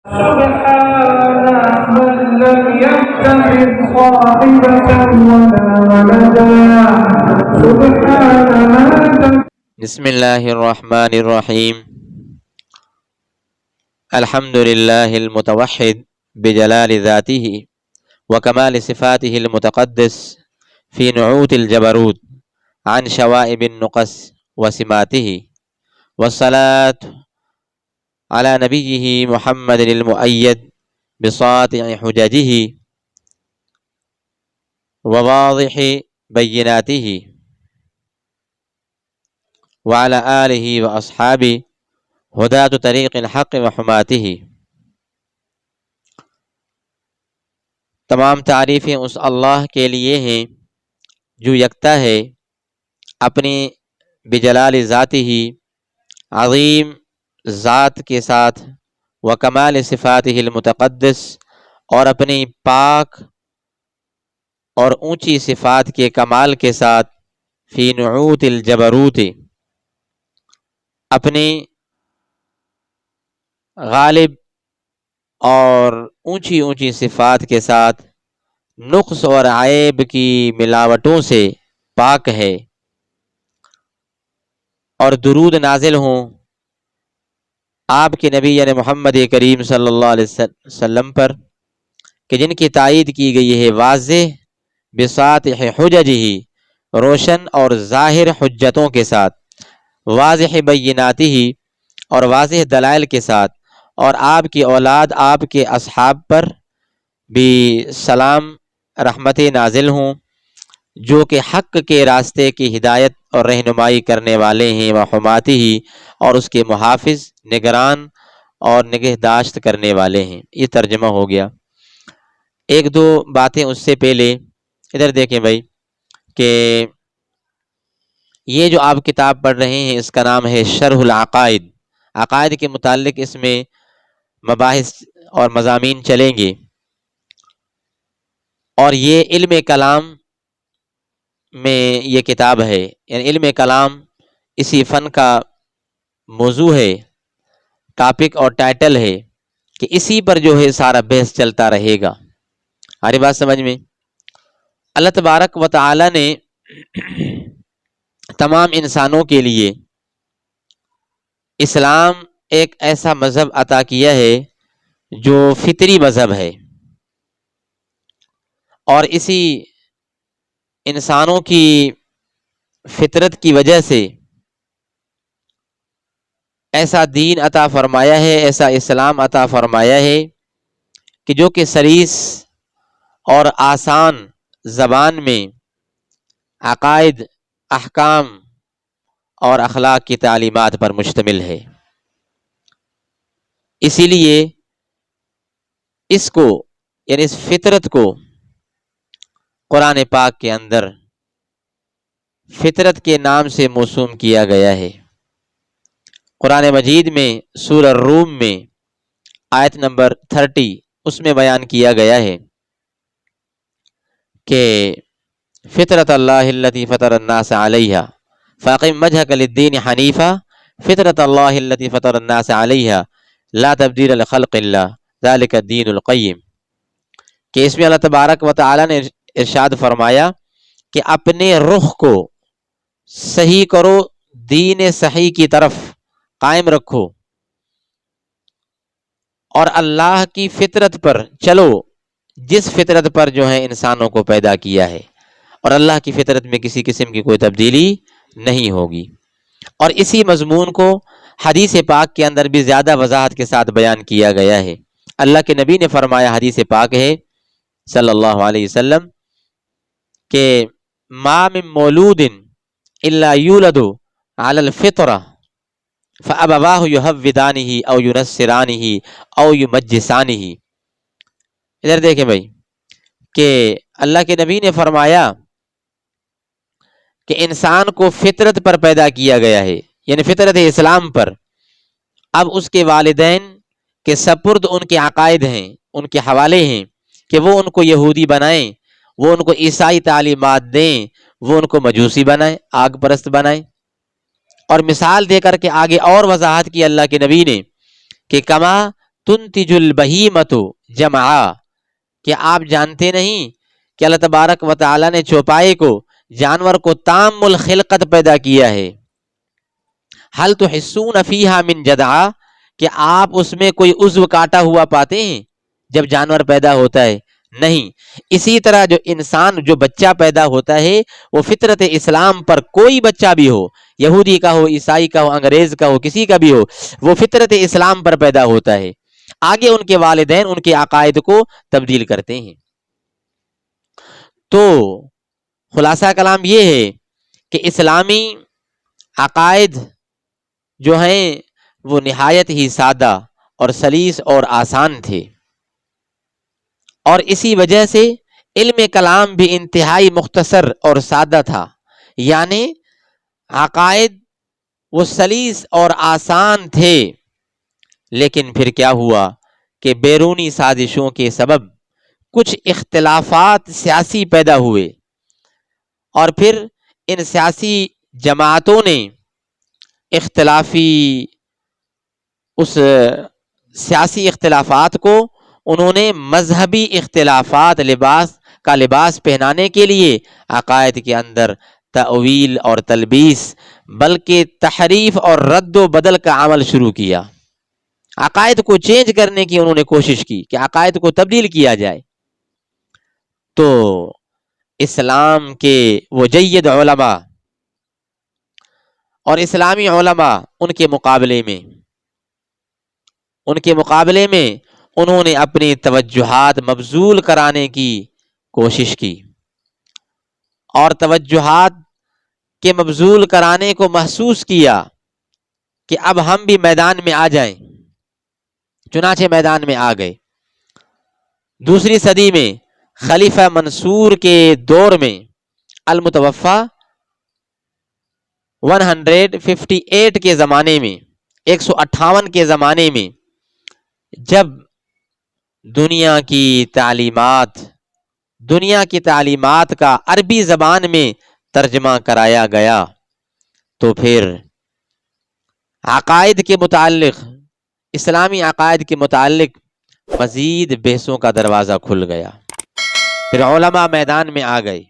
سبحان من لم يتخذ صاحبة ولا ولدا سبحان من. بسم الله الرحمن الرحيم. الحمد لله المتوحد بجلال ذاته وكمال صفاته المتقدس في نعوت الجبروت عن شوائب النقص وسماته، والصلاة على نبيه محمد المؤيد بساطع حججه وواضح بيناته، وعلى آله وأصحابه ہداۃ طریق الحق وحماتہ. تمام تعریفیں اس اللہ کے لیے ہیں جو یکتا ہے، اپنی بجلال ذاتی ہی عظیم ذات کے ساتھ، و کمال صفاتہ المتقدس، اور اپنی پاک اور اونچی صفات کے کمال کے ساتھ، فی نعوت الجبروت، اپنی غالب اور اونچی اونچی صفات کے ساتھ نقص اور عیب کی ملاوٹوں سے پاک ہے. اور درود نازل ہوں آپ کے نبی یعنی محمد کریم صلی اللہ علیہ وسلم پر، کہ جن کی تائید کی گئی ہے واضح بساطح حججہ، روشن اور ظاہر حجتوں کے ساتھ، واضح بیناتہ، اور واضح دلائل کے ساتھ، اور آپ کی اولاد آپ کے اصحاب پر بھی سلام رحمت نازل ہوں، جو کہ حق کے راستے کی ہدایت اور رہنمائی کرنے والے ہیں، وحماتہ، اور اس کے محافظ، نگران اور نگہداشت کرنے والے ہیں. یہ ترجمہ ہو گیا. ایک دو باتیں اس سے پہلے ادھر دیکھیں بھائی، کہ یہ جو آپ کتاب پڑھ رہے ہیں اس کا نام ہے شرح العقائد. عقائد کے متعلق اس میں مباحث اور مضامین چلیں گے، اور یہ علم کلام میں یہ کتاب ہے، یعنی علم کلام اسی فن کا موضوع ہے، ٹاپک اور ٹائٹل ہے، کہ اسی پر جو ہے سارا بحث چلتا رہے گا. ہماری بات سمجھ میں؟ اللہ تبارک و تعالی نے تمام انسانوں کے لیے اسلام ایک ایسا مذہب عطا کیا ہے جو فطری مذہب ہے، اور اسی انسانوں کی فطرت کی وجہ سے ایسا دین عطا فرمایا ہے، ایسا اسلام عطا فرمایا ہے کہ جو کہ سلیس اور آسان زبان میں عقائد، احکام اور اخلاق کی تعلیمات پر مشتمل ہے. اسی لیے اس کو، یعنی اس فطرت کو، قرآن پاک کے اندر فطرت کے نام سے موسوم کیا گیا ہے. قرآن مجید میں سورہ الروم میں آیت نمبر 30 اس میں بیان کیا گیا ہے کہ فطرت اللہ التی فطر الناس علیہا فاقم وجہک للدین حنیفا فطرت اللہ التی فطر الناس علیہا لا تبدیل لخلق اللہ ذالک الدین القیم. کہ اس میں اللہ تبارک و تعالی نے ارشاد فرمایا کہ اپنے رخ کو صحیح کرو، دین صحیح کی طرف قائم رکھو، اور اللہ کی فطرت پر چلو، جس فطرت پر جو ہے انسانوں کو پیدا کیا ہے، اور اللہ کی فطرت میں کسی قسم کی کوئی تبدیلی نہیں ہوگی. اور اسی مضمون کو حدیث پاک کے اندر بھی زیادہ وضاحت کے ساتھ بیان کیا گیا ہے. اللہ کے نبی نے فرمایا، حدیث پاک ہے صلی اللہ علیہ وسلم، کہ ما من مولود الا یولد علی الفطرہ فابواہ یہودانہ او ینصرانہ او یمجسانہ. ادھر دیکھیں بھائی کہ اللہ کے نبی نے فرمایا کہ انسان کو فطرت پر پیدا کیا گیا ہے، یعنی فطرت اسلام پر. اب اس کے والدین کے سپرد ان کے عقائد ہیں، ان کے حوالے ہیں، کہ وہ ان کو یہودی بنائیں، وہ ان کو عیسائی تعلیمات دیں، وہ ان کو مجوسی بنائیں، آگ پرست بنائیں. اور مثال دے کر کے آگے اور وضاحت کی اللہ کے نبی نے کہ کما تنتج البہیمۃ جمعا، کہ آپ جانتے نہیں کہ اللہ تبارک و تعالی نے چوپائے کو، جانور کو تام الخلقت پیدا کیا ہے. حل تحسون فیہا من جدعا، کہ آپ اس میں کوئی عضو کاٹا ہوا پاتے ہیں جب جانور پیدا ہوتا ہے؟ نہیں. اسی طرح جو انسان، جو بچہ پیدا ہوتا ہے، وہ فطرت اسلام پر، کوئی بچہ بھی ہو، یہودی کا ہو، عیسائی کا ہو، انگریز کا ہو، کسی کا بھی ہو، وہ فطرت اسلام پر پیدا ہوتا ہے. آگے ان کے والدین ان کے عقائد کو تبدیل کرتے ہیں. تو خلاصہ کلام یہ ہے کہ اسلامی عقائد جو ہیں وہ نہایت ہی سادہ اور سلیس اور آسان تھے، اور اسی وجہ سے علم کلام بھی انتہائی مختصر اور سادہ تھا. یعنی عقائد وہ سلیس اور آسان تھے، لیکن پھر کیا ہوا کہ بیرونی سازشوں کے سبب کچھ اختلافات سیاسی پیدا ہوئے، اور پھر ان سیاسی جماعتوں نے اختلافی اس سیاسی اختلافات کو انہوں نے مذہبی اختلافات لباس پہنانے کے لیے عقائد کے اندر تأویل اور تلبیس، بلکہ تحریف اور رد و بدل کا عمل شروع کیا. عقائد کو چینج کرنے کی انہوں نے کوشش کی کہ عقائد کو تبدیل کیا جائے. تو اسلام کے وہ جید علماء اور اسلامی علماء ان کے مقابلے میں انہوں نے اپنی توجہات مبذول کرانے کی کوشش کی، اور توجہات کے مبذول کرانے کو محسوس کیا کہ اب ہم بھی میدان میں آ جائیں. چنانچہ میدان میں آ گئے. دوسری صدی میں خلیفہ منصور کے دور میں، المتوفا 158 کے زمانے میں، 158 کے زمانے میں، جب دنیا کی تعلیمات کا عربی زبان میں ترجمہ کرایا گیا، تو پھر عقائد کے متعلق، اسلامی عقائد کے متعلق مزید بحثوں کا دروازہ کھل گیا. پھر علماء میدان میں آ گئے.